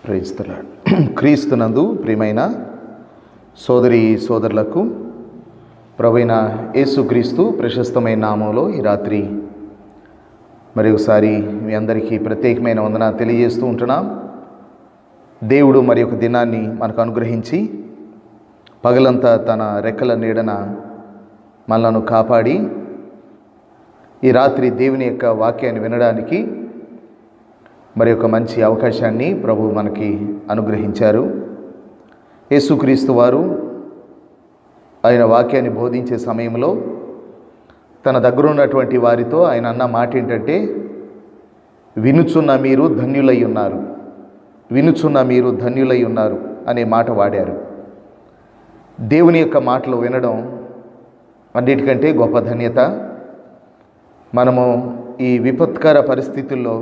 Praise the lord. క్రీస్తునందు ప్రియమైన సోదరి సోదరులకు ప్రభువైన యేసుక్రీస్తు ప్రశస్తమైన నామంలో ఈ రాత్రి మరి ఒకసారి మీ అందరికీ ప్రత్యేకమైన వందన తెలియజేస్తూ ఉంటున్నాం. దేవుడు మరి ఒక దినాన్ని మనకు అనుగ్రహించి పగలంతా తన రెక్కల నీడన మనలను కాపాడి ఈ రాత్రి దేవుని యొక్క వాక్యాన్ని వినడానికి మరి ఒక మంచి అవకాశాన్ని ప్రభు మనకి అనుగ్రహించారు. యేసుక్రీస్తు వారు ఆయన వాక్యాన్ని బోధించే సమయంలో తన దగ్గర ఉన్నటువంటి వారితో ఆయన అన్న మాట ఏంటంటే, వినుచున్న మీరు ధన్యులై ఉన్నారు, వినుచున్న మీరు ధన్యులై ఉన్నారు అనే మాట వాడారు. దేవుని యొక్క మాటలు వినడం అన్నిటికంటే గొప్ప ధన్యత. మనము ఈ విపత్కర పరిస్థితుల్లో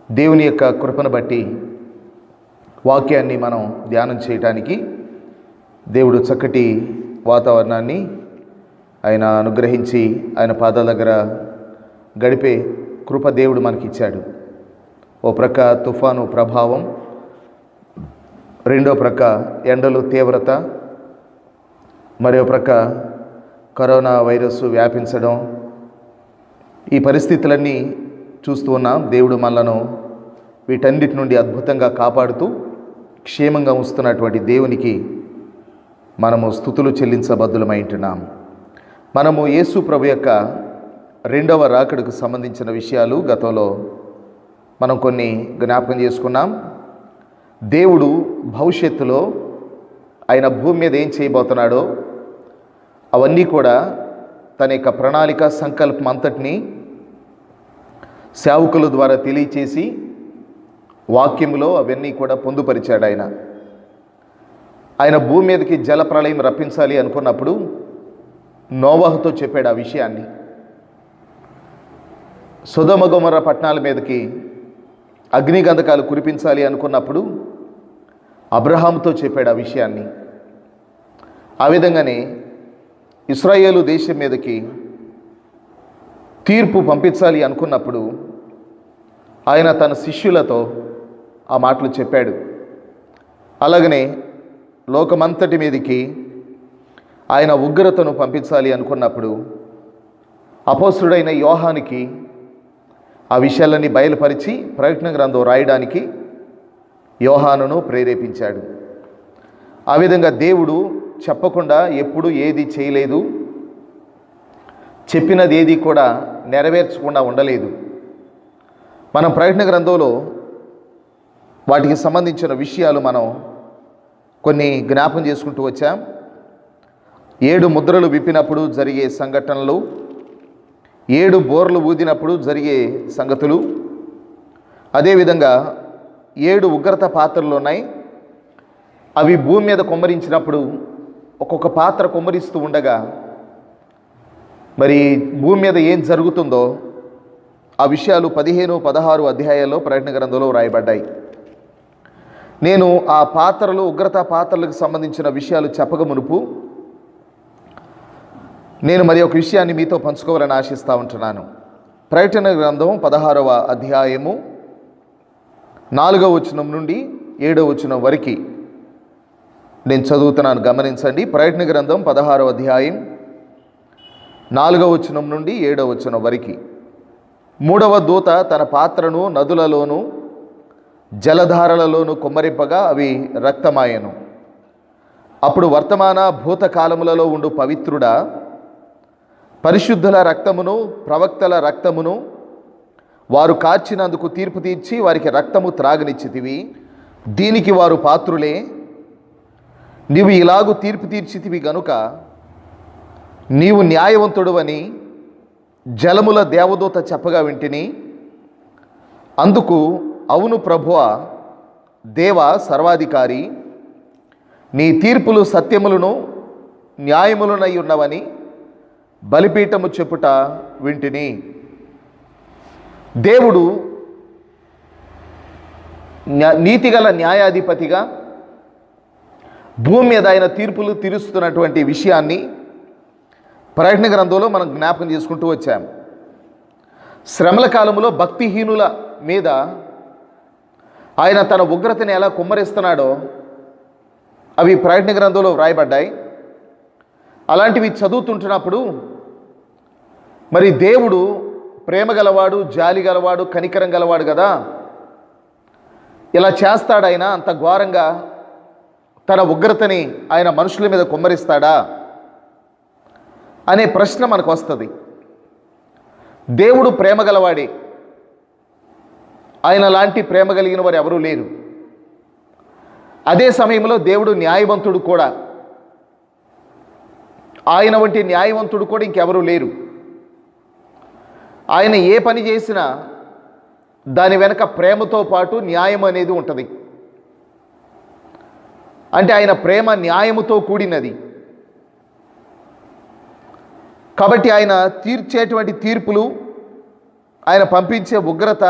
దేవుని యొక్క కృపను బట్టి వాక్యాన్ని మనం ధ్యానం చేయటానికి దేవుడు చక్కటి వాతావరణాన్ని ఆయన అనుగ్రహించి ఆయన పాదాల దగ్గర గడిపే కృప దేవుడు మనకిచ్చాడు. ఓ ప్రక్క తుఫాను ప్రభావం, రెండో ప్రక్క ఎండలు తీవ్రత, మరో ప్రక్క కరోనా వైరస్ వ్యాపించడం, ఈ పరిస్థితులన్నీ చూస్తూ ఉన్నాం. దేవుడు మనలను వీటన్నిటి నుండి అద్భుతంగా కాపాడుతూ క్షేమంగా ఉంచుతున్నటువంటి దేవునికి మనము స్తుతులు చెల్లించబద్దులమై ఉంటున్నాం. మనము యేసు ప్రభు యొక్క రెండవ రాకడకు సంబంధించిన విషయాలు గతంలో మనం కొన్ని జ్ఞాపకం చేసుకున్నాం. దేవుడు భవిష్యత్తులో ఆయన భూమి మీద ఏం చేయబోతున్నాడో అవన్నీ కూడా తన యొక్క ప్రణాళిక సంకల్పం అంతటినీ సేవకుల ద్వారా తెలియచేసి వాక్యంలో అవన్నీ కూడా పొందుపరిచాడు. ఆయన భూమి మీదకి జలప్రళయం రప్పించాలి అనుకున్నప్పుడు నోవహుతో చెప్పాడు ఆ విషయాన్ని. సొదొమ గొమొర్రా పట్టణాల మీదకి అగ్నిగంధకాలు కురిపించాలి అనుకున్నప్పుడు అబ్రహాముతో చెప్పాడు ఆ విషయాన్ని. ఆ విధంగానే ఇశ్రాయేలు దేశం మీదకి తీర్పు పంపించాలి అనుకున్నప్పుడు ఆయన తన శిష్యులతో ఆ మాటలు చెప్పాడు. అలాగనే లోకమంతటి మీదకి ఆయన ఉగ్రతను పంపించాలి అనుకున్నప్పుడు అపోస్తుడైన యోహానుకి ఆ విషయాలన్నీ బయలుపరిచి ప్రకటన గ్రంథం రాయడానికి యోహానును ప్రేరేపించాడు. ఆ విధంగా దేవుడు చెప్పకుండా ఎప్పుడు ఏది చేయలేదు, చెప్పినది ఏది కూడా నెరవేర్చకుండా ఉండలేదు. మనం ప్రకటన గ్రంథంలో వాటికి సంబంధించిన విషయాలు మనం కొన్ని జ్ఞాపకం చేసుకుంటూ వచ్చాం. 7 ముద్రలు విప్పినప్పుడు జరిగే సంఘటనలు, 7 బోర్లు ఊదినప్పుడు జరిగే సంగతులు, అదేవిధంగా 7 ఉగ్రత పాత్రలు ఉన్నాయి. అవి భూమి మీద కుమ్మరించినప్పుడు ఒక్కొక్క పాత్ర కుమ్మరిస్తూ ఉండగా మరి భూమి మీద ఏం జరుగుతుందో ఆ విషయాలు 15, 16 అధ్యాయాల్లో ప్రకటన గ్రంథంలో వ్రాయబడ్డాయి. నేను ఆ పాత్రలు, ఉగ్రత పాత్రలకు సంబంధించిన విషయాలు చెప్పక మునుపు నేను మరి ఒక విషయాన్ని మీతో పంచుకోవాలని ఆశిస్తూ ఉంటున్నాను. ప్రకటన గ్రంథం 16వ అధ్యాయము 4వ వచనం నుండి 7వ వచనం వరకు నేను చదువుతున్నాను, గమనించండి. ప్రకటన గ్రంథం 16వ అధ్యాయం 4వ వచనం నుండి 7వ వచనం వరకు. 3వ దూత తన పాత్రను నదులలోను జలధారలలోను కుమ్మరింపగా అవి రక్తమాయను. అప్పుడు వర్తమాన భూతకాలములలో ఉండు పవిత్రుడా, పరిశుద్ధుల రక్తమును ప్రవక్తల రక్తమును వారు కార్చినందుకు తీర్పు తీర్చి వారికి రక్తము త్రాగనిచ్చితివి. దీనికి వారు పాత్రులే. నీవు ఇలాగు తీర్పు తీర్చితివి గనుక నీవు న్యాయవంతుడువని జలముల దేవదూత చెప్పగా వింటిని. అందుకు అవును ప్రభువా, దేవ సర్వాధికారి, నీ తీర్పులు సత్యములను న్యాయములనై ఉన్నవని బలిపీఠము చెప్పుట వింటిని. దేవుడు నీతిగల న్యాయాధిపతిగా భూమి మీద ఆయన తీర్పులు తీరుస్తున్నటువంటి విషయాన్ని ప్రకటన గ్రంథంలో మనం జ్ఞాపకం చేసుకుంటూ వచ్చాం. శ్రమల కాలంలో భక్తిహీనుల మీద ఆయన తన ఉగ్రతని ఎలా కుమ్మరిస్తున్నాడో అవి ప్రకటన గ్రంథంలో వ్రాయబడ్డాయి. అలాంటివి చదువుతుంటున్నప్పుడు మరి దేవుడు ప్రేమ గలవాడు, జాలి గలవాడు, కనికరం గలవాడు కదా, ఇలా చేస్తాడాయన అంత ఘోరంగా తన ఉగ్రతని ఆయన మనుషుల మీద కుమ్మరిస్తాడా అనే ప్రశ్న మనకు వస్తుంది. దేవుడు ప్రేమ గలవాడే, ఆయన లాంటి ప్రేమ కలిగిన వారు ఎవరూ లేరు. అదే సమయంలో దేవుడు న్యాయవంతుడు కూడా, ఆయన వంటి న్యాయవంతుడు కూడా ఇంకెవరూ లేరు. ఆయన ఏ పని చేసినా దాని వెనక ప్రేమతో పాటు న్యాయం అనేది ఉంటుంది. అంటే ఆయన ప్రేమ న్యాయముతో కూడినది. కాబట్టి ఆయన తీర్చేటువంటి తీర్పులు, ఆయన పంపించే ఉగ్రత,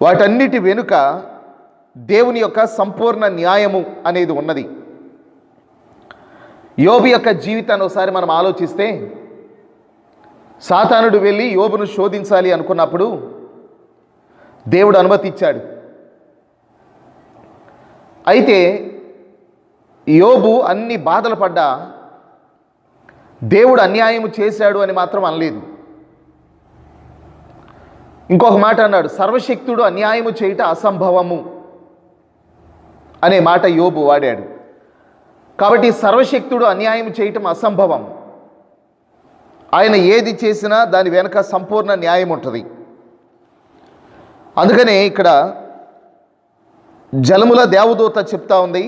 వాటన్నిటి వెనుక దేవుని యొక్క సంపూర్ణ న్యాయము అనేది ఉన్నది. యోబు యొక్క జీవితాన్ని ఒకసారి మనం ఆలోచిస్తే, సాతానుడు వెళ్ళి యోబును శోధించాలి అనుకున్నప్పుడు దేవుడు అనుమతి ఇచ్చాడు. అయితే యోబు అన్ని బాధలు పడ్డా దేవుడు అన్యాయం చేశాడు అని మాత్రం అనలేదు. ఇంకొక మాట అన్నాడు, సర్వశక్తుడు అన్యాయము చేయుట అసంభవము అనే మాట యోబు వాడాడు. కాబట్టి సర్వశక్తుడు అన్యాయం చేయటం అసంభవం. ఆయన ఏది చేసినా దాని వెనుక సంపూర్ణ న్యాయం ఉంటుంది. అందుకనే ఇక్కడ జలముల దేవదూత చెప్తా ఉంది,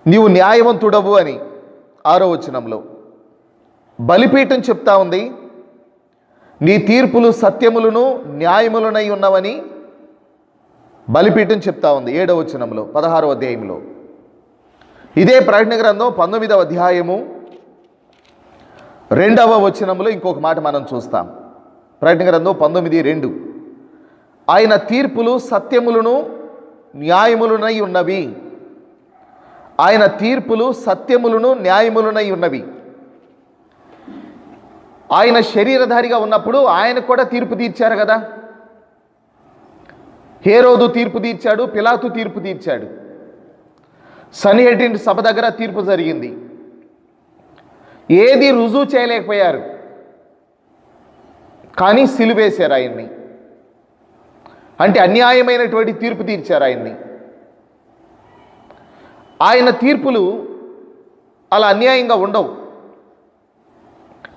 నీవు న్యాయవంతుడవు అని 6వ వచనంలో. బలిపీఠం చెప్తా ఉంది, నీ తీర్పులు సత్యములను న్యాయములనై ఉన్నవని బలిపీఠం చెప్తా ఉంది 7వ వచనంలో, 16వ అధ్యాయంలో. ఇదే ప్రకటన గ్రంథం 19వ అధ్యాయము 2వ వచనంలో ఇంకొక మాట మనం చూస్తాం. ప్రకటన గ్రంథం 19:2, ఆయన తీర్పులు సత్యములను న్యాయములనై ఉన్నవి. ఆయన తీర్పులు సత్యములను న్యాయములనై ఉన్నవి. ఆయన శరీరధారిగా ఉన్నప్పుడు ఆయన కూడా తీర్పు తీర్చారు కదా. హేరోదు తీర్పు తీర్చాడు, పిలాతు తీర్పు తీర్చాడు, సన్హెడ్రిన్ సభ దగ్గర తీర్పు జరిగింది. ఏది రుజువు చేయలేకపోయారు, కానీ సిలువేశారు ఆయన్ని. అంటే అన్యాయమైనటువంటి తీర్పు తీర్చారు ఆయన్ని. ఆయన తీర్పులు అలా అన్యాయంగా ఉండవు.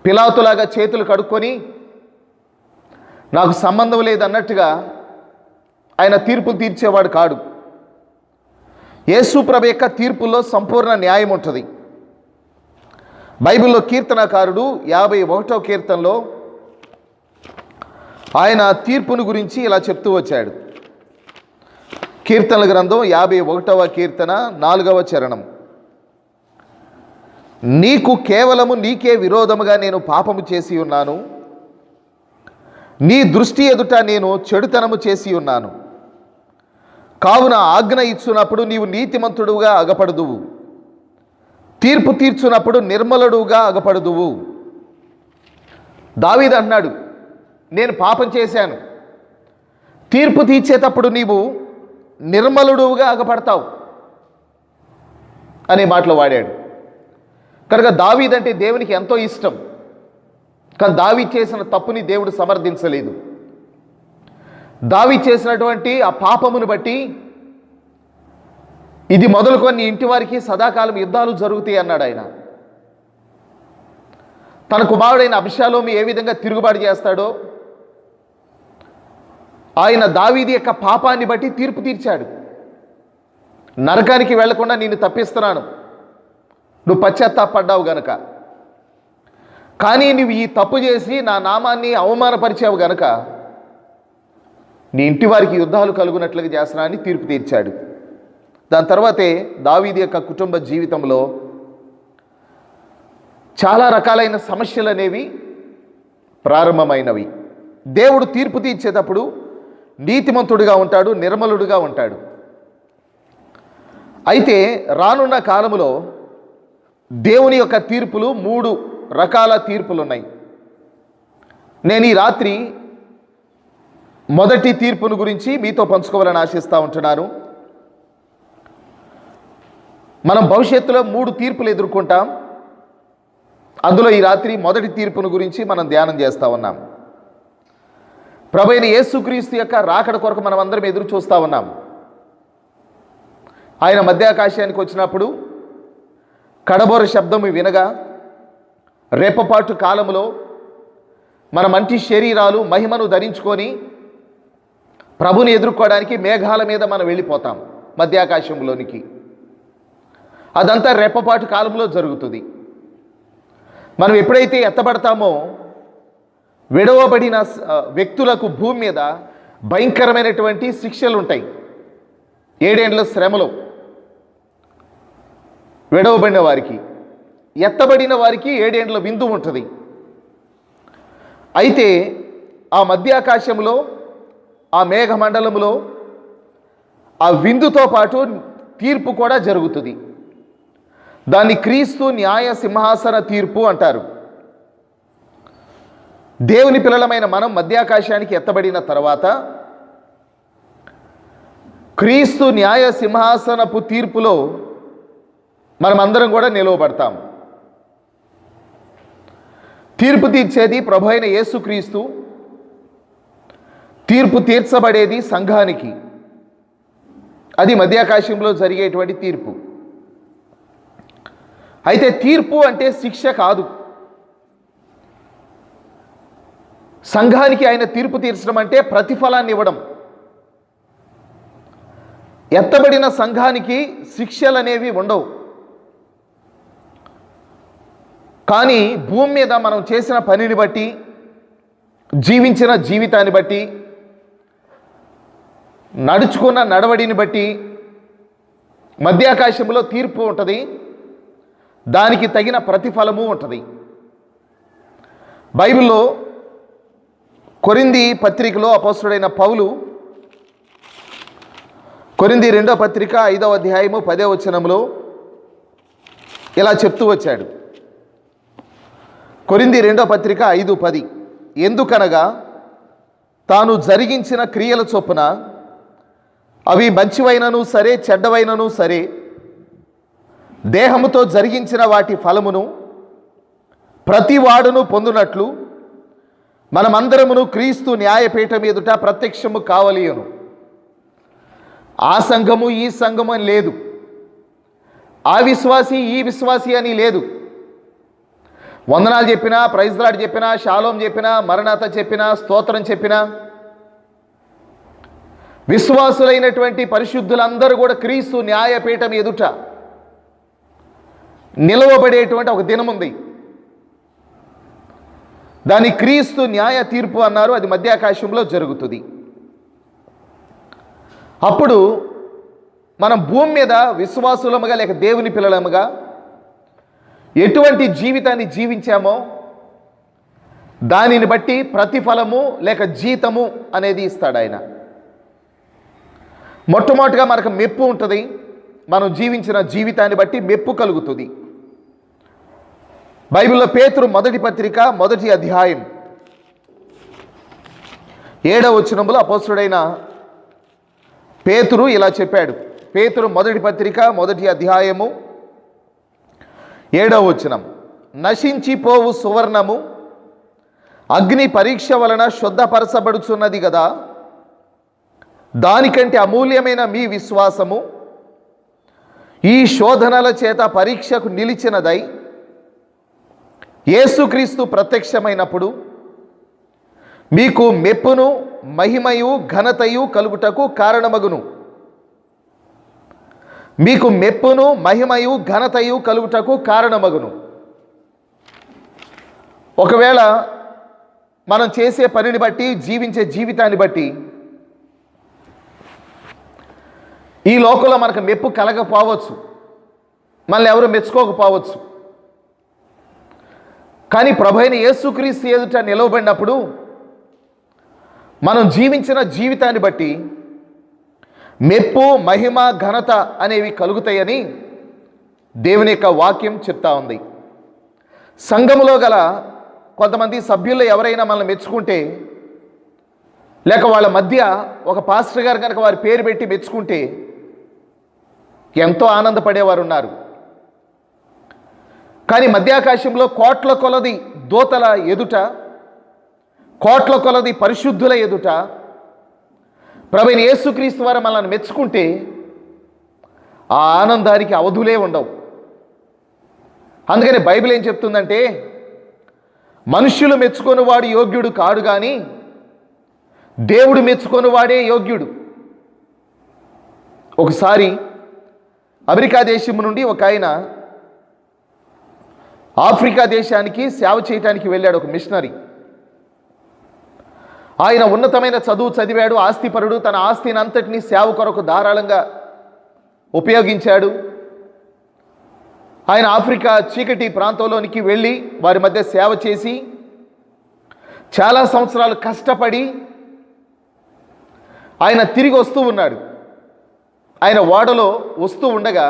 పిలాతులాగా చేతులు కడుక్కొని నాకు సంబంధం లేదన్నట్టుగా ఆయన తీర్పులు తీర్చేవాడు కాడు. యేసు ప్రభు యొక్క తీర్పుల్లో సంపూర్ణ న్యాయం ఉంటుంది. బైబిల్లో కీర్తనకారుడు 51వ కీర్తనలో ఆయన తీర్పును గురించి ఇలా చెప్తూ వచ్చాడు. కీర్తనల గ్రంథం 51వ కీర్తన 4వ చరణం. నీకు కేవలము నీకే విరోధముగా నేను పాపము చేసి ఉన్నాను, నీ దృష్టి ఎదుట నేను చెడుతనము చేసి ఉన్నాను. కావున ఆజ్ఞ ఇచ్చునప్పుడు నీవు నీతిమంతుడుగా అగపడుదువు, తీర్పు తీర్చునప్పుడు నిర్మలుడుగా అగపడుదువు. దావీదు అన్నాడు, నేను పాపం చేశాను, తీర్పు తీర్చేటప్పుడు నీవు నిర్మలుడుగా అగపడతావు అనే మాటలు వాడాడు. కనుక దావీదు అంటే దేవునికి ఎంతో ఇష్టం. కానీ దావీదు చేసిన తప్పుని దేవుడు సమర్థించలేదు. దావీదు చేసినటువంటి ఆ పాపమును బట్టి ఇది మొదలుకొని ఇంటి వారికి సదాకాలం యుద్ధాలు జరుగుతాయి అన్నాడు ఆయన. తన కుమారుడైన అబ్షాలోము ఏ విధంగా తిరుగుబాటు చేస్తాడో ఆయన దావీదు యొక్క పాపాన్ని బట్టి తీర్పు తీర్చాడు. నరకానికి వెళ్లకుండా నేను తప్పిస్తున్నాను, నువ్వు పశ్చాత్తాపడ్డావు గనక. కానీ నువ్వు ఈ తప్పు చేసి నా నామాన్ని అవమానపరిచావు గనక నీ ఇంటి వారికి యుద్ధాలు కలుగునట్లుగా చేస్తున్నా అని తీర్పు తీర్చాడు. దాని తర్వాతే దావీదు యొక్క కుటుంబ జీవితంలో చాలా రకాలైన సమస్యలు అనేవి ప్రారంభమైనవి. దేవుడు తీర్పు తీర్చేటప్పుడు నీతిమంతుడిగా ఉంటాడు, నిర్మలుడిగా ఉంటాడు. అయితే రానున్న కాలంలో దేవుని యొక్క తీర్పులు 3 రకాల తీర్పులు ఉన్నాయి. నేను ఈ రాత్రి మొదటి తీర్పును గురించి మీతో పంచుకోవాలని ఆశిస్తూ ఉంటున్నాను. మనం భవిష్యత్తులో 3 తీర్పులు ఎదుర్కొంటాం. అందులో ఈ రాత్రి మొదటి తీర్పును గురించి మనం ధ్యానం చేస్తూ ఉన్నాం. ప్రభువైన యేసుక్రీస్తు యొక్క రాకడ కొరకు మనం అందరం ఎదురు చూస్తూ ఉన్నాం. ఆయన మధ్యాకాశానికి వచ్చినప్పుడు కడబోర శబ్దము వినగా రేపపాటు కాలంలో మన మంటి శరీరాలు మహిమను ధరించుకొని ప్రభుని ఎదుర్కోవడానికి మేఘాల మీద మనం వెళ్ళిపోతాం మధ్యాకాశంలోనికి. అదంతా రేపపాటు కాలంలో జరుగుతుంది. మనం ఎప్పుడైతే ఎత్తబడతామో విడవబడిన వ్యక్తులకు భూమి మీద భయంకరమైనటువంటి శిక్షలు ఉంటాయి. 7 ఏండ్ల శ్రమలో విడవబడిన వారికి, ఎత్తబడిన వారికి 7 ఏండ్ల విందు ఉంటుంది. అయితే ఆ మధ్యాకాశంలో, ఆ మేఘమండలంలో ఆ విందుతో పాటు తీర్పు కూడా జరుగుతుంది. దాన్ని క్రీస్తు న్యాయ సింహాసన తీర్పు అంటారు. దేవుని పిల్లలమైన మనం మధ్యాకాశానికి ఎత్తబడిన తర్వాత క్రీస్తు న్యాయ సింహాసనపు తీర్పులో మనమందరం కూడా నిలవబడతాం. తీర్పు తీర్చేది ప్రభువైన యేసుక్రీస్తు. తీర్పు తీర్చబడేది సంఘానికి. అది మధ్యాకాశంలో జరిగేటువంటి తీర్పు. అయితే తీర్పు అంటే శిక్ష కాదు. సంఘానికి ఆయన తీర్పు తీర్చడం అంటే ప్రతిఫలాన్ని ఇవ్వడం. ఎత్తబడిన సంఘానికి శిక్షలు అనేవి ఉండవు. కానీ భూమి మీద మనం చేసిన పనిని బట్టి, జీవించిన జీవితాన్ని బట్టి, నడుచుకున్న నడవడిని బట్టి మధ్యాకాశంలో తీర్పు ఉంటుంది. దానికి తగిన ప్రతిఫలము ఉంటుంది. బైబిల్లో కొరింథీ పత్రికలో అపోస్తలుడైన పౌలు కొరింథీ 2వ పత్రిక 5వ అధ్యాయము 10వ వచనంలో ఇలా చెప్తూ వచ్చాడు. కొరింథీ 2వ పత్రిక 5:10, ఎందుకనగా తాను జరిగించిన క్రియల చొప్పున అవి మంచివైనను సరే చెడ్డవైనను సరే దేహముతో జరిగించిన వాటి ఫలమును ప్రతి వాడును పొందునట్లు మనమందరమును క్రీస్తు న్యాయపీఠం ఎదుట ప్రత్యక్షము కావలియును. ఆ సంఘము ఈ సంఘము అని లేదు, ఆ విశ్వాసి ఈ విశ్వాసి అని లేదు. వందనాలు చెప్పినా, ప్రైజ్ లార్డ్ చెప్పినా, షాలోం చెప్పినా, మరణాత చెప్పినా, స్తోత్రం చెప్పినా, విశ్వాసులైనటువంటి పరిశుద్ధులందరూ కూడా క్రీస్తు న్యాయపీఠం ఎదుట నిలవబడేటువంటి ఒక దినం ఉంది. దాని క్రీస్తు న్యాయ తీర్పు అన్నారు. అది మధ్యాకాశంలో జరుగుతుంది. అప్పుడు మనం భూమి మీద విశ్వాసులముగా లేక దేవుని పిల్లలముగా ఎటువంటి జీవితాన్ని జీవించామో దానిని బట్టి ప్రతిఫలము లేక జీతము అనేది ఇస్తాడు ఆయన. మొట్టమొదటిగా మనకు మెప్పు ఉంటుంది. మనం జీవించిన జీవితాన్ని బట్టి మెప్పు కలుగుతుంది. బైబిల్లో పేతురు మొదటి పత్రిక 1వ అధ్యాయం 7వ వచనంలో అపోస్తలుడైన పేతురు ఇలా చెప్పాడు. పేతురు మొదటి పత్రిక 1వ అధ్యాయము 7వ వచనం, నశించిపోవు సువర్ణము అగ్ని పరీక్ష వలన శుద్ధపరచబడుచున్నది కదా, దానికంటే అమూల్యమైన మీ విశ్వాసము ఈ శోధనల చేత పరీక్షకు నిలిచినదై యేసుక్రీస్తు ప్రత్యక్షమైనప్పుడు మీకు మెప్పును మహిమయు ఘనతయు కలుగుటకు కారణమగును. మీకు మెప్పును మహిమయు ఘనతయు కలుగుటకు కారణమగును. ఒకవేళ మనం చేసే పనిని బట్టి, జీవించే జీవితాన్ని బట్టి ఈ లోకంలో మనకు మెప్పు కలగకపోవచ్చు, మనల్ని ఎవరు మెచ్చుకోకపోవచ్చు. కానీ ప్రభువైన యేసుక్రీస్తు ఎదుట నిలవబడినప్పుడు మనం జీవించిన జీవితాన్ని బట్టి మెప్పు మహిమ ఘనత అనేవి కలుగుతాయని దేవుని యొక్క వాక్యం చెప్తా ఉంది. సంఘములో గల కొంతమంది సభ్యుల్లో ఎవరైనా మనల్ని మెచ్చుకుంటే లేక వాళ్ళ మధ్య ఒక పాస్టర్ గారు కనుక వారి పేరు పెట్టి మెచ్చుకుంటే ఎంతో ఆనందపడేవారు ఉన్నారు. కానీ మధ్యాకాశంలో కోట్ల కొలది దూతల ఎదుట, కోట్ల కొలది పరిశుద్ధుల ఎదుట ప్రభువైన యేసుక్రీస్తు వారు మనల్ని మెచ్చుకుంటే ఆ ఆనందానికి అవధులే ఉండవు. అందుకని బైబిల్ ఏం చెప్తుందంటే, మనుష్యులు మెచ్చుకొని వాడు యోగ్యుడు కాడు, కానీ దేవుడు మెచ్చుకొని వాడే యోగ్యుడు. ఒకసారి అమెరికా దేశం నుండి ఒక ఆయన ఆఫ్రికా దేశానికి సేవ చేయడానికి వెళ్ళాడు, ఒక మిషనరీ. ఆయన ఉన్నతమైన చదువు చదివాడు, ఆస్తిపరుడు. తన ఆస్తిని అంతటినీ సేవ కొరకు ధారాళంగా ఉపయోగించాడు. ఆయన ఆఫ్రికా చీకటి ప్రాంతంలోనికి వెళ్ళి వారి మధ్య సేవ చేసి చాలా సంవత్సరాలు కష్టపడి ఆయన తిరిగి వస్తూ ఉన్నాడు. ఆయన ఓడలో వస్తూ ఉండగా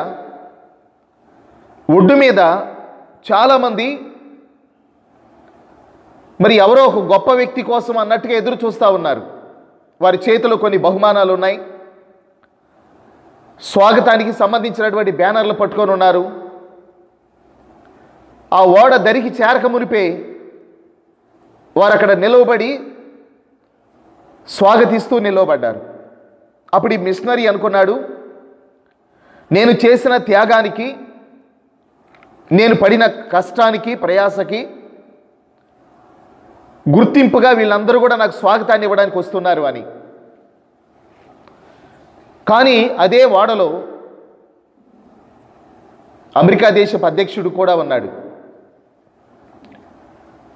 ఒడ్డు మీద చాలామంది మరి ఎవరో ఒక గొప్ప వ్యక్తి కోసం అన్నట్టుగా ఎదురు చూస్తూ ఉన్నారు. వారి చేతిలో కొన్ని బహుమానాలు ఉన్నాయి, స్వాగతానికి సంబంధించినటువంటి బ్యానర్లు పట్టుకొని ఉన్నారు. ఆ ఓడ దరికి చేరక మునిపే వారు అక్కడ నిలవబడి స్వాగతిస్తూ నిలవబడ్డారు. అప్పుడు ఈ మిషనరీ అనుకున్నాడు, నేను చేసిన త్యాగానికి, నేను పడిన కష్టానికి, ప్రయాసకి గుర్తింపుగా వీళ్ళందరూ కూడా నాకు స్వాగతాన్ని ఇవ్వడానికి వస్తున్నారు అని. కానీ అదే ఓడలో అమెరికా దేశపు అధ్యక్షుడు కూడా ఉన్నాడు.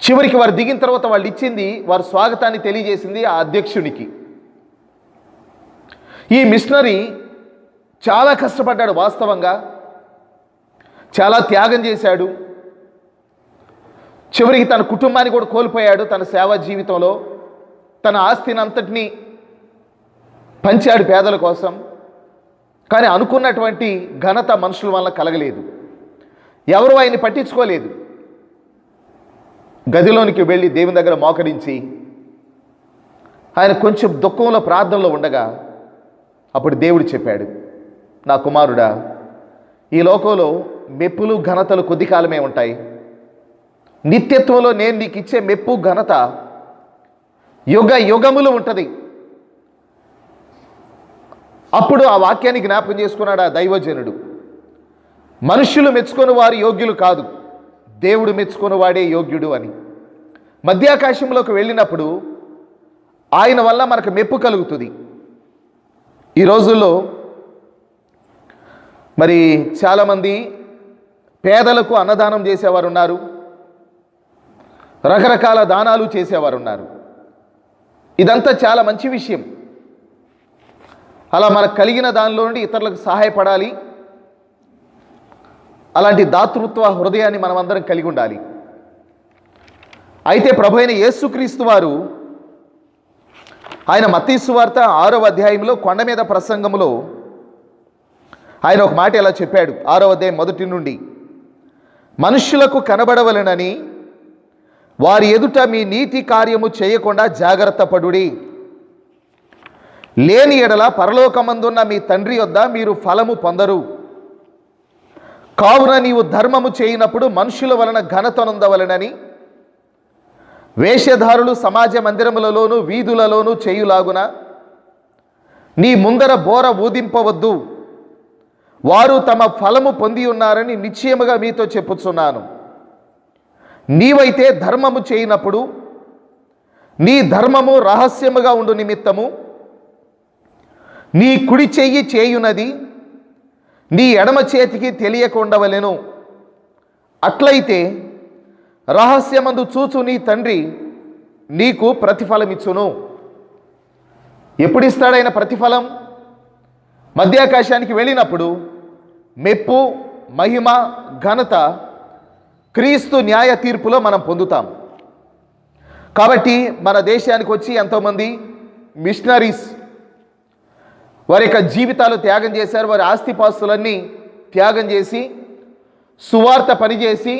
చివరికి వారు దిగిన తర్వాత వాళ్ళు ఇచ్చింది, వారు స్వాగతాన్ని తెలియజేసింది ఆ అధ్యక్షునికి. ఈ మిషనరీ చాలా కష్టపడ్డాడు, వాస్తవంగా చాలా త్యాగం చేశాడు. చివరికి తన కుటుంబాన్ని కూడా కోల్పోయాడు. తన సేవా జీవితంలో తన ఆస్తిని అంతటినీ పంచాడు పేదల కోసం. కానీ అనుకున్నటువంటి ఘనత మనుషుల వల్ల కలగలేదు. ఎవరు ఆయన్ని పట్టించుకోలేదు. గదిలోనికి వెళ్ళి దేవుని దగ్గర మోకరించి ఆయన కొంచెం దుఃఖంలో, ప్రార్థనలో ఉండగా అప్పుడు దేవుడు చెప్పాడు, నా కుమారుడా, ఈ లోకంలో మెప్పులు ఘనతలు కొద్ది కాలమే ఉంటాయి. నిత్యత్వంలో నేను నీకు ఇచ్చే మెప్పు ఘనత యుగ యుగములు ఉంటుంది. అప్పుడు ఆ వాక్యాన్ని జ్ఞాపకం చేసుకున్నాడు ఆ దైవజనుడు. మనుష్యులు మెచ్చుకొని వారు యోగ్యులు కాదు, దేవుడు మెచ్చుకొని వాడే యోగ్యుడు అని. మధ్యాకాశంలోకి వెళ్ళినప్పుడు ఆయన వల్ల మనకు మెప్పు కలుగుతుంది. ఈ రోజుల్లో మరి చాలామంది పేదలకు అన్నదానం చేసేవారు ఉన్నారు, రకరకాల దానాలు చేసేవారు ఉన్నారు. ఇదంతా చాలా మంచి విషయం. అలా మనకు కలిగిన దానిలో నుండి ఇతరులకు సహాయపడాలి. అలాంటి దాతృత్వ హృదయాన్ని మనం అందరం కలిగి ఉండాలి. అయితే ప్రభు అయిన యేసుక్రీస్తు వారు ఆయన మత్తయి సువార్త 6వ అధ్యాయంలో కొండ మీద ప్రసంగంలో ఆయన ఒక మాట ఇలా చెప్పాడు. 6వ అధ్యాయం 1 నుండి, మనుష్యులకు కనబడవలెనని వారి ఎదుట మీ నీతి కార్యము చేయకుండా జాగ్రత్త పడుడి. లేని ఎడల పరలోకమందున్న మీ తండ్రి యొద్ద మీరు ఫలము పొందరు. కావున నీవు ధర్మము చేయనప్పుడు మనుషుల వలన ఘనతనొందవలెనని వేషధారులు సమాజ మందిరములలోనూ వీధులలోనూ చేయులాగున నీ ముందర బోర ఊదింపవద్దు. వారు తమ ఫలము పొంది ఉన్నారని నిశ్చయముగా మీతో చెప్పుచున్నాను. నీవైతే ధర్మము చేయనప్పుడు నీ ధర్మము రహస్యముగా ఉండు నిమిత్తము నీ కుడి చెయ్యి చేయునది నీ ఎడమ చేతికి తెలియకుండవలెను. అట్లయితే రహస్యమందు చూచు నీ తండ్రి నీకు ప్రతిఫలమిచ్చును. ఎప్పుడు ఇస్తాడైన ప్రతిఫలం? మధ్యాకాశానికి వెళ్ళినప్పుడు మెప్పు, మహిమ, ఘనత క్రీస్తు న్యాయ తీర్పులో మనం పొందుతాం. కాబట్టి మన దేశానికి వచ్చి ఎంతోమంది మిషనరీస్ వారి యొక్క జీవితాలు త్యాగం చేశారు. వారి ఆస్తిపాస్తులన్నీ త్యాగం చేసి సువార్త పనిచేసి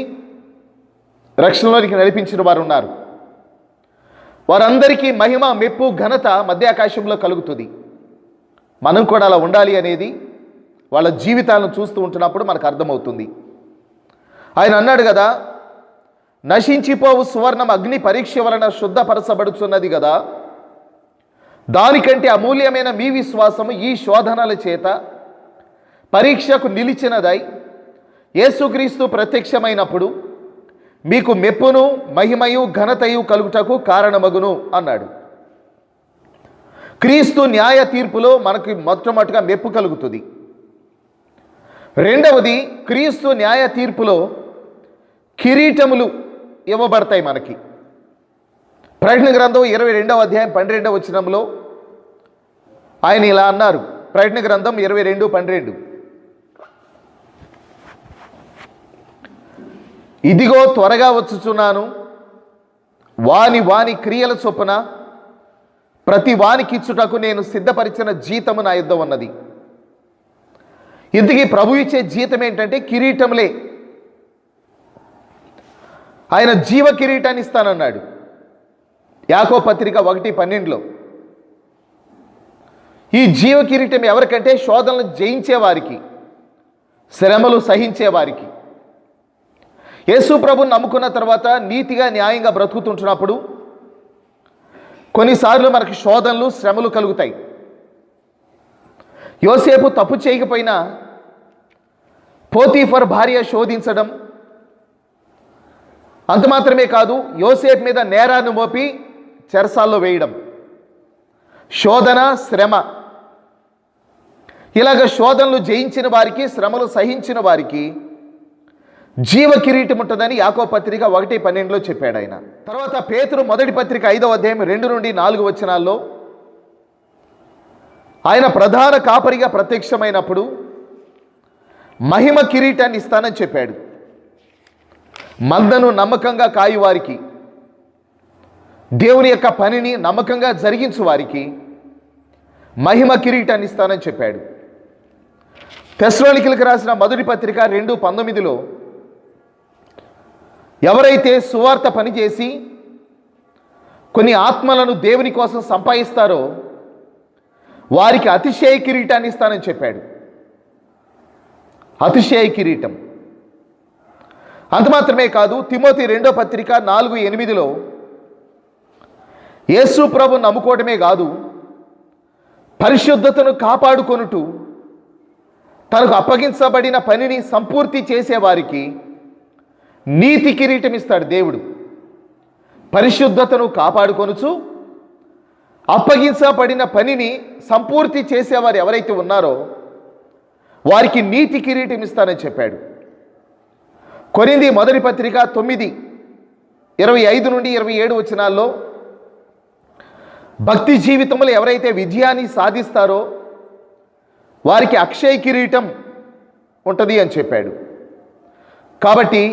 రక్షణలోనికి నడిపించిన వారు ఉన్నారు. వారందరికీ మహిమ, మెప్పు, ఘనత మధ్యాకాశంలో కలుగుతుంది. మనం కూడా అలా ఉండాలి అనేది వాళ్ళ జీవితాలను చూస్తూ ఉంటున్నప్పుడు మనకు అర్థమవుతుంది. ఆయన అన్నాడు కదా, నశించిపోవు సువర్ణం అగ్ని పరీక్ష వలన శుద్ధపరచబడుతున్నది కదా, దానికంటే అమూల్యమైన మీ విశ్వాసము ఈ శోధనల చేత పరీక్షకు నిలిచినదై యేసుక్రీస్తు ప్రత్యక్షమైనప్పుడు మీకు మెప్పును, మహిమయు, ఘనతయు కలుగుటకు కారణమగును అన్నాడు. క్రీస్తు న్యాయ తీర్పులో మనకి మొట్టమొదటిగా మెప్పు కలుగుతుంది. రెండవది, క్రీస్తు న్యాయ తీర్పులో కిరీటములు ఇవ్వబడతాయి మనకి. ప్రకటన గ్రంథం 22వ అధ్యాయం 12వ వచనంలో ఆయన ఇలా అన్నారు. ప్రకటన గ్రంథం 22:12, ఇదిగో త్వరగా వచ్చుచున్నాను, వాని వాని క్రియల చొప్పున ప్రతి వానికిచ్చుటకు నేను సిద్ధపరిచిన జీతము నా యుద్ధ ఉన్నది. ఇంతకీ ప్రభు ఇచ్చే జీతం ఏంటంటే కిరీటములే. ఆయన జీవ కిరీటాన్ని ఇస్తానన్నాడు. యాకోబు పత్రిక 1:12లో ఈ జీవ కిరీటం ఎవరికంటే శోధనలు జయించేవారికి, శ్రమలు సహించేవారికి. యేసు ప్రభుని నమ్ముకున్న తర్వాత నీతిగా, న్యాయంగా బ్రతుకుతుంటున్నప్పుడు కొన్నిసార్లు మనకి శోధనలు, శ్రమలు కలుగుతాయి. యోసేపు తప్పు చేయకపోయినా పోతీఫర్ భార్య శోధించడం, అంత మాత్రమే కాదు, యోసేపు మీద నేరాన్ని మోపి చెరసాల్లో వేయడం, శోధన, శ్రమ. ఇలాగ శోధనలు జయించిన వారికి, శ్రమలు సహించిన వారికి జీవ కిరీటం ఉంటుందని యాకోబు పత్రిక 1:12లో చెప్పాడు ఆయన. తర్వాత పేతురు మొదటి పత్రిక 5వ అధ్యాయం 2-4 వచనాల్లో ఆయన ప్రధాన కాపరిగా ప్రత్యక్షమైనప్పుడు మహిమ కిరీటాన్ని ఇస్తానని చెప్పాడు. మందను నమ్మకంగా కాయు వారికి, దేవుని యొక్క పనిని నమ్మకంగా జరిగించు వారికి మహిమ కిరీటాన్ని ఇస్తానని చెప్పాడు. తెస్సలోనికీయులకు రాసిన మొదటి పత్రిక 2:19లో ఎవరైతే సువార్త పనిచేసి కొన్ని ఆత్మలను దేవుని కోసం సంపాదిస్తారో వారికి అతిశయ కిరీటాన్ని ఇస్తానని చెప్పాడు. అతిశయ కిరీటం. అంత మాత్రమే కాదు, తిమోతి 2వ పత్రిక 4:8లో యేసు ప్రభు నమ్ముకోవడమే కాదు, పరిశుద్ధతను కాపాడుకొనుటూ తనకు అప్పగించబడిన పనిని సంపూర్తి చేసేవారికి నీతి కిరీటం ఇస్తాడు దేవుడు. పరిశుద్ధతను కాపాడుకొనుచు అప్పగించబడిన పనిని సంపూర్తి చేసేవారు ఎవరైతే ఉన్నారో వారికి నీతి కిరీటం ఇస్తానని చెప్పాడు. కొరింథీ మొదటి పత్రిక 9:25-27 వచనాల్లో భక్తి జీవితంలో ఎవరైతే విజయాన్ని సాధిస్తారో వారికి అక్షయ కిరీటం ఉంటుంది అని చెప్పాడు. కాబట్టి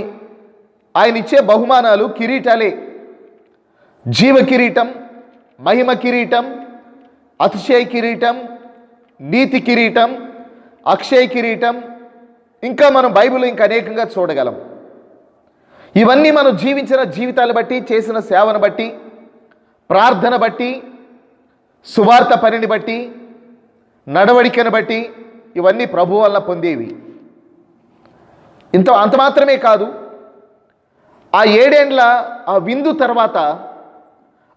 ఆయన ఇచ్చే బహుమానాలు కిరీటాలే. జీవ కిరీటం, మహిమ కిరీటం, అతిశయ కిరీటం, నీతి కిరీటం, అక్షయ కిరీటం. ఇంకా మనం బైబిల్ ఇంకా అనేకంగా చూడగలం. ఇవన్నీ మనం జీవించిన జీవితాలు బట్టి, చేసిన సేవను బట్టి, ప్రార్థన బట్టి, సువార్త పనిని బట్టి, నడవడికను బట్టి ఇవన్నీ ప్రభు వల్ల పొందేవి. అంత మాత్రమే కాదు, ఆ 7 ఏండ్ల ఆ విందు తర్వాత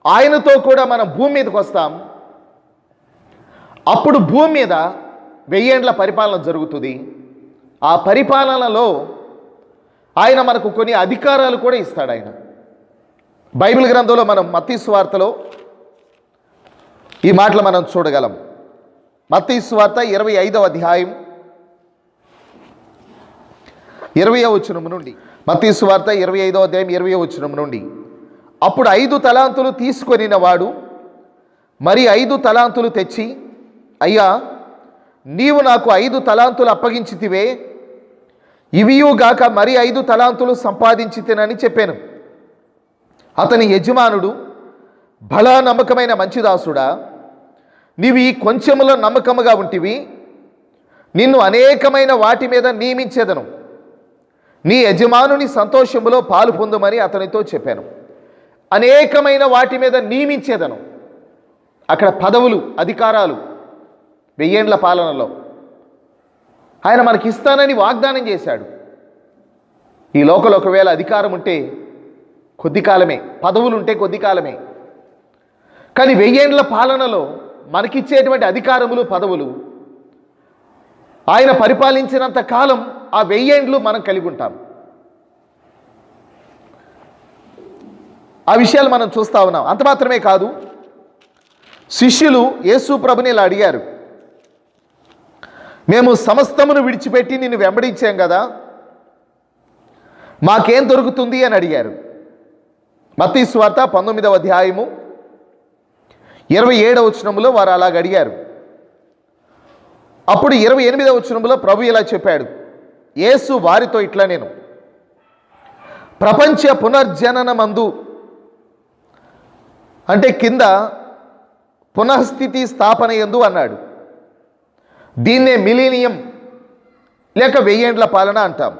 ఆయనతో కూడా మనం భూమి మీదకి వస్తాం. అప్పుడు భూమి మీద 1000 ఏండ్ల పరిపాలన జరుగుతుంది. ఆ పరిపాలనలో ఆయన మనకు కొన్ని అధికారాలు కూడా ఇస్తాడు. ఆయన బైబిల్ గ్రంథంలో మనం మత్తయి సువార్తలో ఈ మాటలు మనం చూడగలం. మత్తయి సువార్త 25వ అధ్యాయం 20వ వచనం నుండి, మత్తయి సువార్త 25వ అధ్యాయం 20వ వచనం నుండి, అప్పుడు 5 తలాంతులు తీసుకొనిన వాడు మరి 5 తలాంతులు తెచ్చి, అయ్యా, నీవు నాకు 5 తలాంతులు అప్పగించితివే, ఇవియుగాక మరి 5 తలాంతులు సంపాదించితినని చెప్పాను. అతని యజమానుడు, భలా నమ్మకమైన మంచి దాసుడా, నీవు ఈ కొంచెములో నమ్మకముగా ఉంటివి, నిన్ను అనేకమైన వాటి మీద నియమించేదను, నీ యజమానుని సంతోషములో పాలు పొందుమని అతనితో చెప్పాను. అనేకమైన వాటి మీద నియమించేదను. అక్కడ పదవులు, అధికారాలు 1000 ఏండ్ల పాలనలో ఆయన మనకి ఇస్తానని వాగ్దానం చేశాడు. ఈ లోకంలో ఒకవేళ అధికారం ఉంటే కొద్ది కాలమే, పదవులు ఉంటే కొద్ది కాలమే. కానీ 1000 ఏండ్ల పాలనలో మనకిచ్చేటువంటి అధికారములు, పదవులు ఆయన పరిపాలించినంత కాలం ఆ 1000 ఏండ్లు మనం కలిగి ఉంటాం. ఆ విషయాలు మనం చూస్తూ ఉన్నాం. అంత మాత్రమే కాదు, శిష్యులు యేసు ప్రభుని ఇలా అడిగారు, మేము సమస్తమును విడిచిపెట్టి నిన్ను వెంబడించాం కదా, మాకేం దొరుకుతుంది అని అడిగారు. మత్తయి సువార్త 19వ అధ్యాయము 27వ వచనంలో వారు అలాగ అడిగారు. అప్పుడు 28వ వచనంలో ప్రభు ఇలా చెప్పాడు, యేసు వారితో ఇట్లా, నేను ప్రపంచ పునర్జననమందు, అంటే కింద పునఃస్థితి స్థాపన యందు అన్నాడు. దీన్నే మిలీనియం లేక 1000 ఏండ్ల పాలన అంటాం.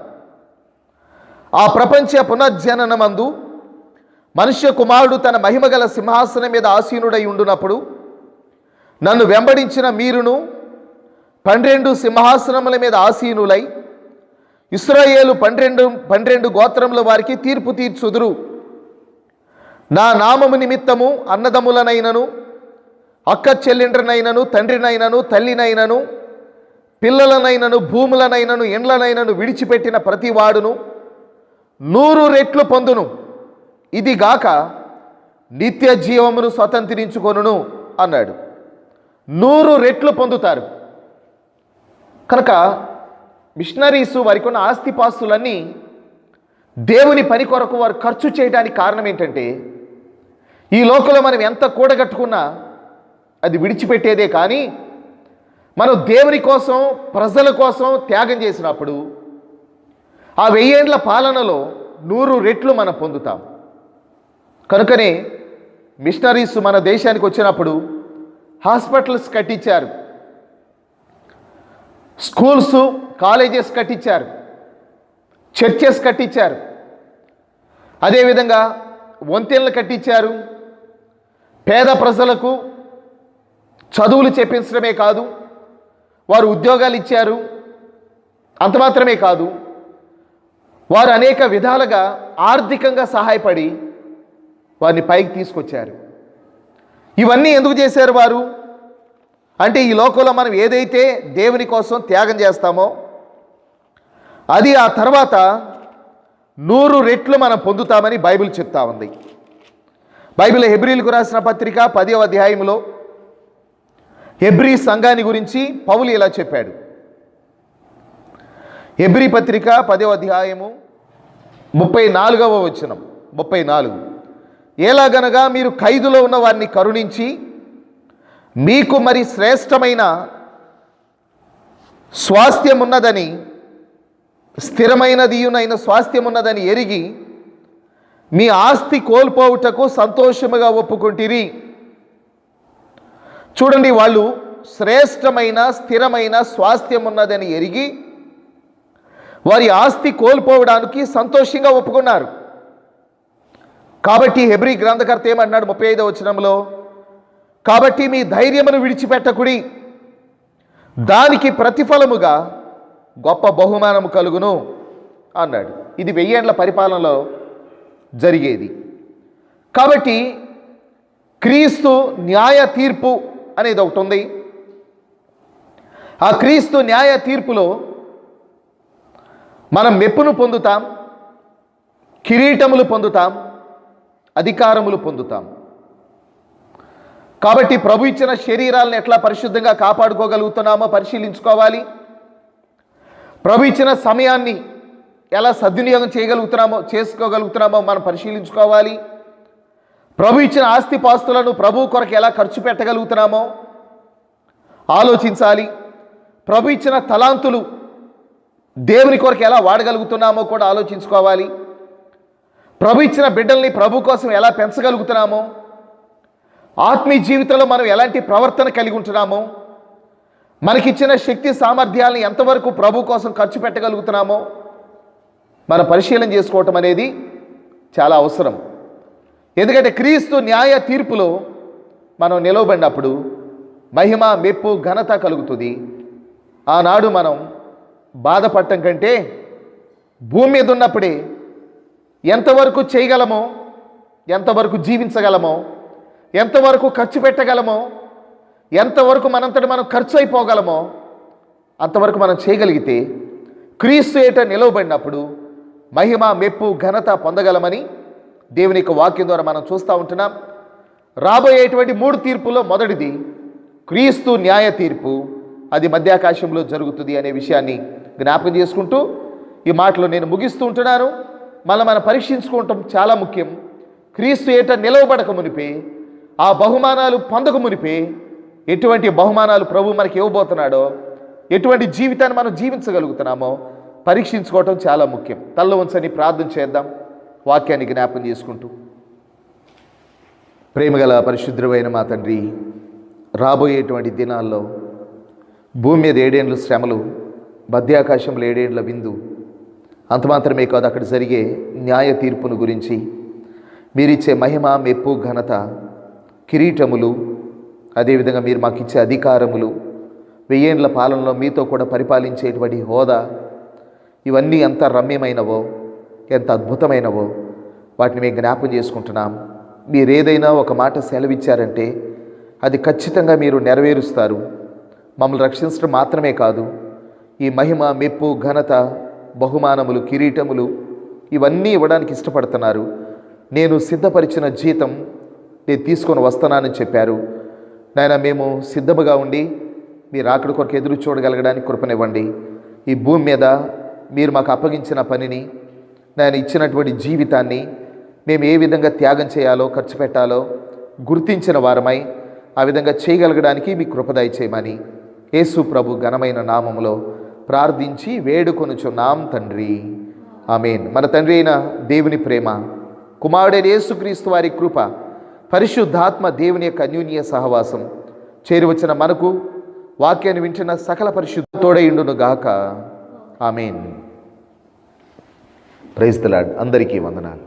ఆ ప్రపంచ పునర్జననమందు మనుష్య కుమారుడు తన మహిమగల సింహాసనం మీద ఆసీనుడై ఉండునప్పుడు నన్ను వెంబడించిన మీరును 12 సింహాసనముల మీద ఆసీనులై ఇశ్రాయేలు 12 గోత్రముల వారికి తీర్పు తీర్చుదురు. నా నామము నిమిత్తము అన్నదమ్ములనైనను, అక్క చెల్లెండ్రనైనను, తండ్రినైనను, తల్లినైనను, పిల్లలనైనను, భూములనైనను, ఇండ్లనైనను విడిచిపెట్టిన ప్రతివాడును 100 రెట్లు పొందును. ఇది గాక నిత్య జీవమును స్వతంత్రించుకొనును అన్నాడు. 100 రెట్లు పొందుతారు. కనుక మిషనరీసు వారికి ఉన్న ఆస్తిపాస్తులన్నీ దేవుని పని కొరకు వారు ఖర్చు చేయడానికి కారణం ఏంటంటే, ఈ లోకంలో మనం ఎంత కూడగట్టుకున్నా అది విడిచిపెట్టేదే. కానీ మనం దేవుని కోసం, ప్రజల కోసం త్యాగం చేసినప్పుడు ఆ 1000 ఏండ్ల పాలనలో 100 రెట్లు మనం పొందుతాం. కనుకనే మిషనరీస్ మన దేశానికి వచ్చినప్పుడు హాస్పిటల్స్ కట్టించారు, స్కూల్స్, కాలేజెస్ కట్టించారు, చర్చెస్ కట్టించారు, అదేవిధంగా వంతెనలు కట్టించారు. పేద ప్రజలకు చదువులు చెప్పించడమే కాదు, వారు ఉద్యోగాలు ఇచ్చారు. అంత మాత్రమే కాదు, వారు అనేక విధాలుగా ఆర్థికంగా సహాయపడి వారిని పైకి తీసుకొచ్చారు. ఇవన్నీ ఎందుకు చేశారు వారు అంటే, ఈ లోకంలో మనం ఏదైతే దేవుని కోసం త్యాగం చేస్తామో అది ఆ తర్వాత 100 రెట్లు మనం పొందుతామని బైబిల్ చెప్తా ఉంది. బైబిల్ హెబ్రీలకు రాసిన పత్రిక 10వ అధ్యాయంలో హెబ్రీ సంఘాన్ని గురించి పౌలు ఇలా చెప్పాడు. హెబ్రీ పత్రిక 10వ అధ్యాయము 34వ వచనం, 34, ఎలాగనగా మీరు ఖైదులో ఉన్న వారిని కరుణించి మీకు మరి శ్రేష్టమైన స్వాస్థ్యం ఉన్నదని, స్థిరమైనదియునైన స్వాస్థ్యం ఉన్నదని ఎరిగి మీ ఆస్తి కోల్పోవుటకు సంతోషముగా ఒప్పుకుంటిరి. చూడండి, వాళ్ళు శ్రేష్టమైన, స్థిరమైన స్వాస్థ్యం ఉన్నదని ఎరిగి వారి ఆస్తి కోల్పోవడానికి సంతోషంగా ఒప్పుకున్నారు. కాబట్టి హెబ్రీ గ్రంథకర్త ఏమన్నాడు 35వ వచనంలో, కాబట్టి మీ ధైర్యమును విడిచిపెట్టకుడి, దానికి ప్రతిఫలముగా గొప్ప బహుమానము కలుగును అన్నాడు. ఇది 1000 ఏండ్ల పరిపాలనలో జరిగేది. కాబట్టి క్రీస్తు న్యాయ తీర్పు అనేది ఒకటి ఉంది. ఆ క్రీస్తు న్యాయ తీర్పులో మనం మెప్పును పొందుతాం, కిరీటములు పొందుతాం, అధికారములు పొందుతాం. కాబట్టి ప్రభు ఇచ్చిన శరీరాలను ఎట్లా పరిశుద్ధంగా కాపాడుకోగలుగుతున్నామో పరిశీలించుకోవాలి. ప్రభు ఇచ్చిన సమయాన్ని ఎలా సద్వినియోగం చేసుకోగలుగుతున్నామో మనం పరిశీలించుకోవాలి. ప్రభు ఇచ్చిన ఆస్తిపాస్తులను ప్రభు కొరకు ఎలా ఖర్చు పెట్టగలుగుతున్నామో ఆలోచించాలి. ప్రభు ఇచ్చిన తలాంతులు దేవుని కొరకు ఎలా వాడగలుగుతున్నామో కూడా ఆలోచించుకోవాలి. ప్రభు ఇచ్చిన బిడ్డల్ని ప్రభు కోసం ఎలా పెంచగలుగుతున్నామో, ఆత్మీయ జీవితంలో మనం ఎలాంటి ప్రవర్తన కలిగి ఉంటున్నామో, మనకిచ్చిన శక్తి సామర్థ్యాలను ఎంతవరకు ప్రభు కోసం ఖర్చు పెట్టగలుగుతున్నామో మనం పరిశీలన చేసుకోవటం అనేది చాలా అవసరం. ఎందుకంటే క్రీస్తు న్యాయ తీర్పులో మనం నిలవబడినప్పుడు మహిమ, మెప్పు, ఘనత కలుగుతుంది. ఆనాడు మనం బాధపడటం కంటే భూమి మీద ఉన్నప్పుడే ఎంతవరకు చేయగలమో, ఎంతవరకు జీవించగలమో, ఎంతవరకు ఖర్చు పెట్టగలమో, ఎంతవరకు మనంతటి మనం ఖర్చు అయిపోగలమో అంతవరకు మనం చేయగలిగితే క్రీస్తు ఏట నిలవబడినప్పుడు మహిమ, మెప్పు, ఘనత పొందగలమని దేవుని యొక్క వాక్యం ద్వారా మనం చూస్తూ ఉంటున్నాం. రాబోయేటువంటి 3 తీర్పుల్లో మొదటిది క్రీస్తు న్యాయ తీర్పు. అది మధ్యాకాశంలో జరుగుతుంది అనే విషయాన్ని జ్ఞాపకం చేసుకుంటూ ఈ మాటలు నేను ముగిస్తూ ఉంటున్నాను. మనం పరీక్షించుకోవటం చాలా ముఖ్యం. క్రీస్తు ఏట నిలవబడక మునిపే, ఆ బహుమానాలు పొందక మునిపే ఎటువంటి బహుమానాలు ప్రభు మనకి ఇవ్వబోతున్నాడో, ఎటువంటి జీవితాన్ని మనం జీవించగలుగుతున్నామో పరీక్షించుకోవటం చాలా ముఖ్యం. తల్ల ఉంచని ప్రార్థన చేద్దాం వాక్యాన్ని జ్ఞాపకం చేసుకుంటూ. ప్రేమగల పరిశుద్ధమైన మా తండ్రి, రాబోయేటువంటి దినాల్లో భూమి మీద 7 ఏండ్ల శ్రమలు, మధ్యాకాశంలో 7 ఏండ్ల విందు, అంత మాత్రమే కాదు అక్కడ జరిగే న్యాయ తీర్పును గురించి, మీరిచ్చే మహిమ, మెప్పు, ఘనత, కిరీటములు, అదేవిధంగా మీరు మాకు ఇచ్చే అధికారములు, 1000 ఏండ్ల పాలనలో మీతో కూడా పరిపాలించేటువంటి హోదా, ఇవన్నీ ఎంత రమ్యమైనవో, ఎంత అద్భుతమైనవో వాటిని మేము జ్ఞాపకం చేసుకుంటున్నాం. మీరు ఏదైనా ఒక మాట సెలవిచ్చారంటే అది ఖచ్చితంగా మీరు నెరవేరుస్తారు. మమ్మల్ని రక్షించడం మాత్రమే కాదు, ఈ మహిమ, మెప్పు, ఘనత, బహుమానములు, కిరీటములు ఇవన్నీ ఇవ్వడానికి ఇష్టపడుతున్నారు. నేను సిద్ధపరిచిన జీతం నేను తీసుకొని వస్తున్నానని చెప్పారు. నాయన, మేము సిద్ధముగా ఉండి మీరు అక్కడి కొరకు ఎదురు చూడగలగడానికి కృపనివ్వండి. ఈ భూమి మీద మీరు మాకు అప్పగించిన పనిని, నేను ఇచ్చినటువంటి జీవితాన్ని మేము ఏ విధంగా త్యాగం చేయాలో, ఖర్చు పెట్టాలో గుర్తించిన వారమై ఆ విధంగా చేయగలగడానికి మీ కృప దయచేయమని యేసు ప్రభు ఘనమైన నామములో ప్రార్థించి వేడుకొనుచున్నాం తండ్రి, ఆమేన్. మన తండ్రి అయిన దేవుని ప్రేమ, కుమారుడైన యేసుక్రీస్తు వారి కృప, పరిశుద్ధాత్మ దేవుని యొక్క అన్యోన్య సహవాసం చేరువచ్చిన మనకు, వాక్యాన్ని వింటున్న సకల పరిశుద్ధ తోడయుండును గాక. ఆమేన్. Praise the Lord. అందరికీ వందనాలు.